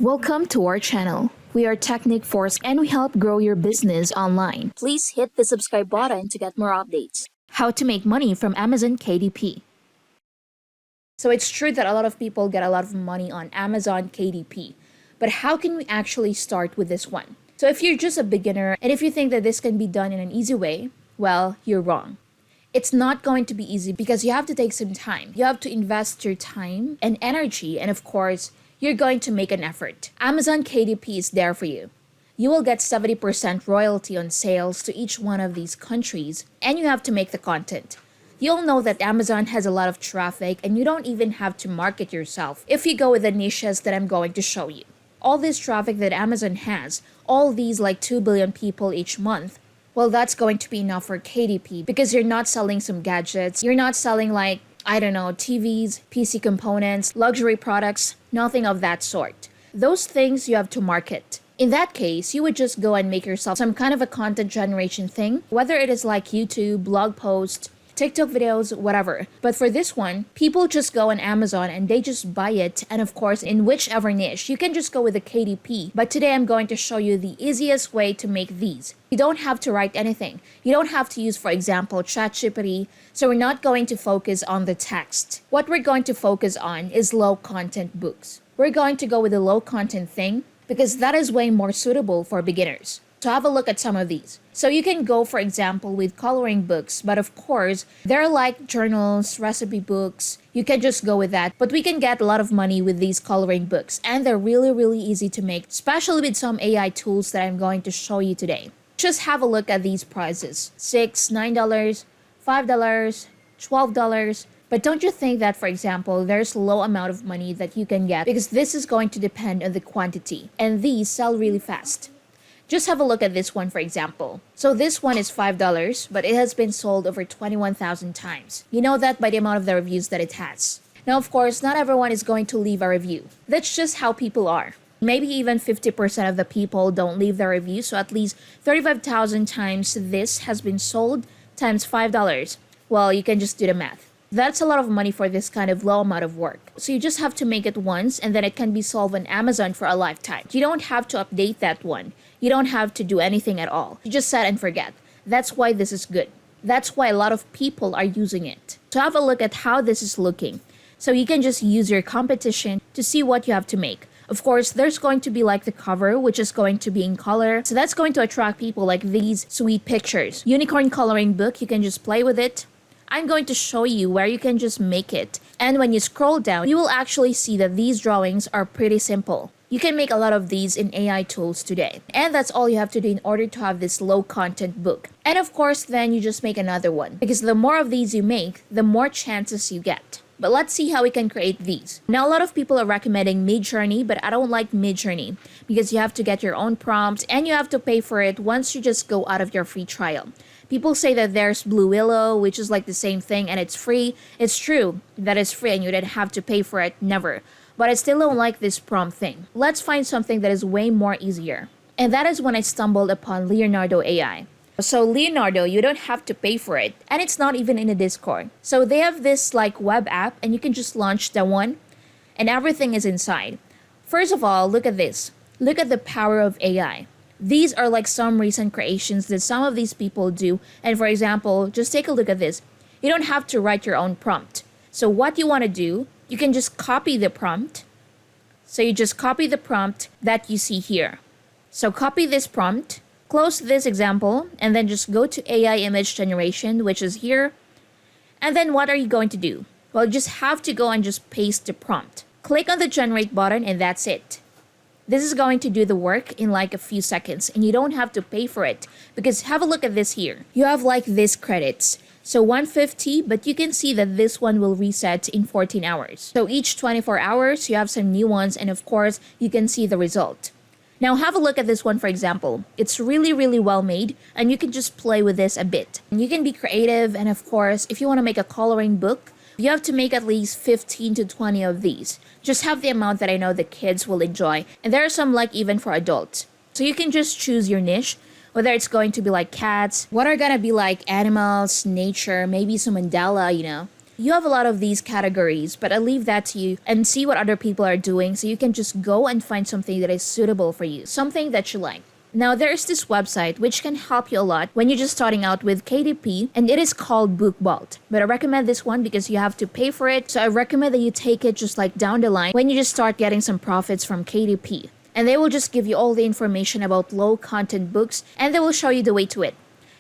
Welcome to our channel. We are Technic Force and we help grow your business online. Please hit the subscribe button to get more updates. How to make money from Amazon KDP. So it's true that a lot of people get a lot of money on Amazon KDP, but how can we actually start with this one? So if you're just a beginner and if you think that this can be done in an easy way, well, you're wrong. It's not going to be easy because you have to take some time. You have to invest your time and energy, and of course, you're going to make an effort. Amazon KDP is there for you. You will get 70% royalty on sales to each one of these countries, and you have to make the content. You'll know that Amazon has a lot of traffic and you don't even have to market yourself if you go with the niches that I'm going to show you. All this traffic that Amazon has, all these like 2 billion people each month, well, that's going to be enough for KDP because you're not selling some gadgets. You're not selling like, I don't know, TVs, PC components, luxury products, nothing of that sort. Those things you have to market. In that case, you would just go and make yourself some kind of a content generation thing, whether it is like YouTube, blog posts, TikTok videos, whatever. But for this one, people just go on Amazon and they just buy it. And of course, in whichever niche, you can just go with the KDP. But today I'm going to show you the easiest way to make these. You don't have to write anything. You don't have to use, for example, ChatGPT. So we're not going to focus on the text. What we're going to focus on is low content books. We're going to go with the low content thing because that is way more suitable for beginners. So have a look at some of these. So you can go, for example, with coloring books, but of course, they're like journals, recipe books. You can just go with that. But we can get a lot of money with these coloring books, and they're really easy to make, especially with some AI tools that I'm going to show you today. Just have a look at these prices. $6, $9, $5, $12. But don't you think that, for example, there's a low amount of money that you can get because this is going to depend on the quantity, and these sell really fast. Just have a look at this one, for example. So this one is $5, but it has been sold over 21,000 times. You know that by the amount of the reviews that it has. Now, of course, not everyone is going to leave a review. That's just how people are. Maybe even 50% of the people don't leave their review, so at least 35,000 times this has been sold times $5. Well, you can just do the math. That's a lot of money for this kind of low amount of work. So you just have to make it once and then it can be sold on Amazon for a lifetime. You don't have to update that one. You don't have to do anything at all. You just set and forget. That's why this is good. That's why a lot of people are using it. So have a look at how this is looking. So you can just use your competition to see what you have to make. Of course, there's going to be like the cover, which is going to be in color. So that's going to attract people like these sweet pictures. Unicorn coloring book, you can just play with it. I'm going to show you where you can just make it. And when you scroll down, you will actually see that these drawings are pretty simple. You can make a lot of these in AI tools today. And that's all you have to do in order to have this low content book. And of course, then you just make another one. Because the more of these you make, the more chances you get. But let's see how we can create these. Now, a lot of people are recommending Midjourney, but I don't like Midjourney because you have to get your own prompts and you have to pay for it once you just go out of your free trial. People say that there's Blue Willow, which is like the same thing and it's free. It's true that it's free and you didn't have to pay for it, never. But I still don't like this prompt thing. Let's find something that is way more easier. And that is when I stumbled upon Leonardo AI. So Leonardo, you don't have to pay for it, and it's not even in the Discord. So they have this like web app, and you can just launch that one, and everything is inside. First of all, look at this. Look at the power of AI. These are like some recent creations that some of these people do. And for example, just take a look at this. You don't have to write your own prompt. So what you want to do, you can just copy the prompt. So you just copy the prompt that you see here. So copy this prompt. Close this example and then just go to AI image generation, which is here. And then what are you going to do? Well, you just have to go and just paste the prompt. Click on the generate button and that's it. This is going to do the work in like a few seconds and you don't have to pay for it because have a look at this here. You have like this credits. So 150, but you can see that this one will reset in 14 hours. So each 24 hours, you have some new ones and of course, you can see the result. Now have a look at this one, for example. It's really well made and you can just play with this a bit. And you can be creative and of course, if you want to make a coloring book, you have to make at least 15 to 20 of these. Just have the amount that I know the kids will enjoy. And there are some like even for adults. So you can just choose your niche, whether it's going to be like cats, what are gonna be like animals, nature, maybe some mandala, you know. You have a lot of these categories, but I'll leave that to you and see what other people are doing so you can just go and find something that is suitable for you, something that you like. Now, there is this website which can help you a lot when you're just starting out with KDP, and it is called Book Vault. But I recommend this one because you have to pay for it, so I recommend that you take it just like down the line when you just start getting some profits from KDP. And they will just give you all the information about low content books, and they will show you the way to it.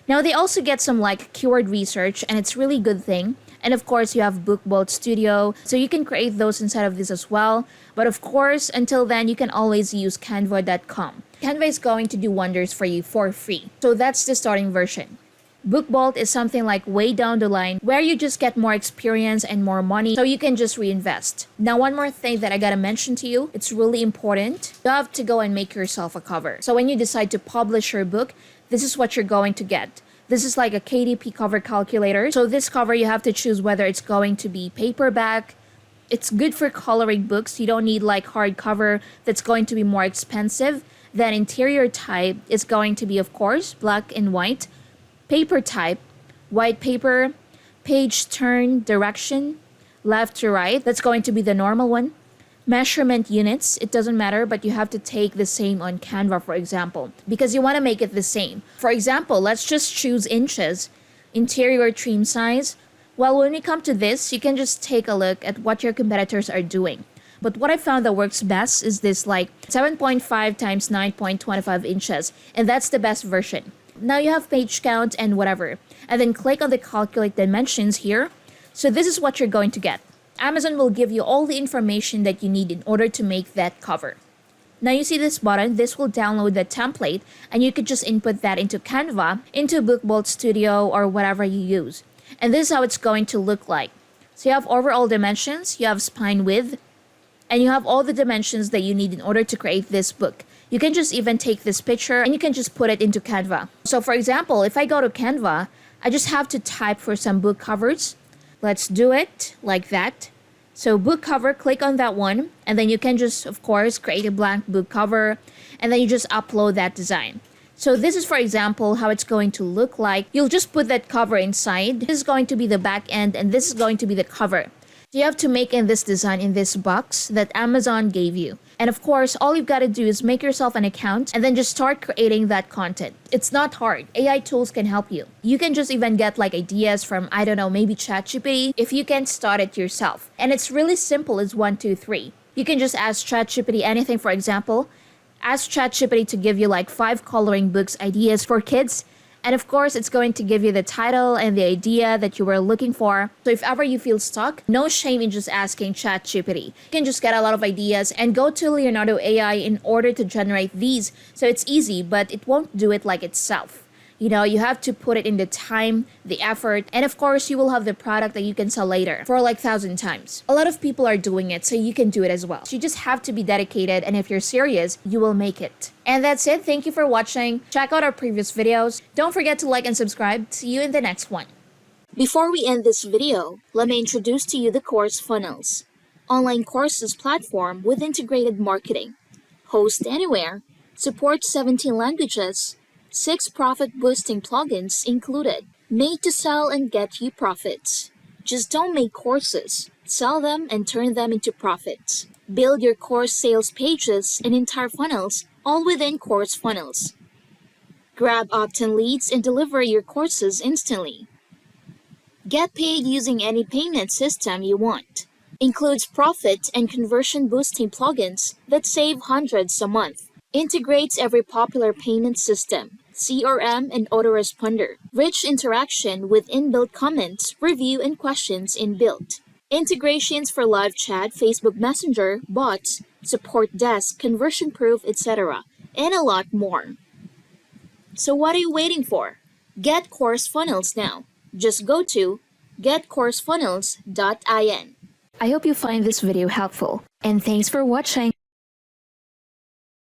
Now, they also get some like keyword research, and it's really good thing. And of course, you have Book Vault Studio, so you can create those inside of this as well. But of course, until then, you can always use canva.com. Canva is going to do wonders for you for free. So that's the starting version. Book Vault is something like way down the line where you just get more experience and more money so you can just reinvest. Now, one more thing that I gotta mention to you, it's really important. You have to go and make yourself a cover. So when you decide to publish your book, this is what you're going to get. This is like a KDP cover calculator. So this cover, you have to choose whether it's going to be paperback. It's good for coloring books. You don't need like hardcover that's going to be more expensive. Then interior type is going to be, of course, black and white. Paper type, white paper. Page turn direction, left to right. That's going to be the normal one. Measurement units, it doesn't matter, but you have to take the same on Canva, for example, because you want to make it the same. For example, let's just choose inches. Interior trim size. Well, when we come to this, you can just take a look at what your competitors are doing. But what I found that works best is this like 7.5 times 9.25 inches, and that's the best version. Now you have page count and whatever, and then click on the calculate dimensions here. So this is what you're going to get. Amazon will give you all the information that you need in order to make that cover. Now you see this button, this will download the template, and you could just input that into Canva, into Book Vault Studio, or whatever you use. And this is how it's going to look like. So you have overall dimensions, you have spine width, and you have all the dimensions that you need in order to create this book. You can just even take this picture and you can just put it into Canva. So for example, if I go to Canva, I just have to type for some book covers. Let's do it like that. So book cover, click on that one, and then you can just, of course, create a blank book cover, and then you just upload that design. So this is, for example, how it's going to look like. You'll just put that cover inside. This is going to be the back end, and this is going to be the cover. So you have to make in this design in this box that Amazon gave you. And of course, all you've got to do is make yourself an account and then just start creating that content. It's not hard. AI tools can help you. You can just even get like ideas from, I don't know, maybe ChatGPT if you can start it yourself. And it's really simple. It's 1, 2, 3. You can just ask ChatGPT anything. For example, ask ChatGPT to give you like 5 coloring books ideas for kids. And of course, it's going to give you the title and the idea that you were looking for. So if ever you feel stuck, no shame in just asking ChatGPT. You can just get a lot of ideas and go to Leonardo AI in order to generate these. So it's easy, but it won't do it like itself. You know, you have to put it in the time, the effort, and of course, you will have the product that you can sell later for like 1,000 times. A lot of people are doing it, so you can do it as well. So you just have to be dedicated, and if you're serious, you will make it. And that's it. Thank you for watching. Check out our previous videos. Don't forget to like and subscribe. See you in the next one. Before we end this video, let me introduce to you the CourseFunnels, online courses platform with integrated marketing. Host anywhere, supports 17 languages, 6 profit-boosting plugins included, made to sell and get you profits. Just don't make courses, sell them and turn them into profits. Build your course sales pages and entire funnels all within CourseFunnels. Grab opt-in leads and deliver your courses instantly. Get paid using any payment system you want. Includes profit and conversion boosting plugins that save hundreds a month. Integrates every popular payment system, CRM and autoresponder. Rich interaction with inbuilt comments, review and questions inbuilt. Integrations for live chat, Facebook Messenger, bots, support desk, conversion proof, etc. And a lot more. So what are you waiting for? Get CourseFunnels now. Just go to getcoursefunnels.in. I hope you find this video helpful, and thanks for watching.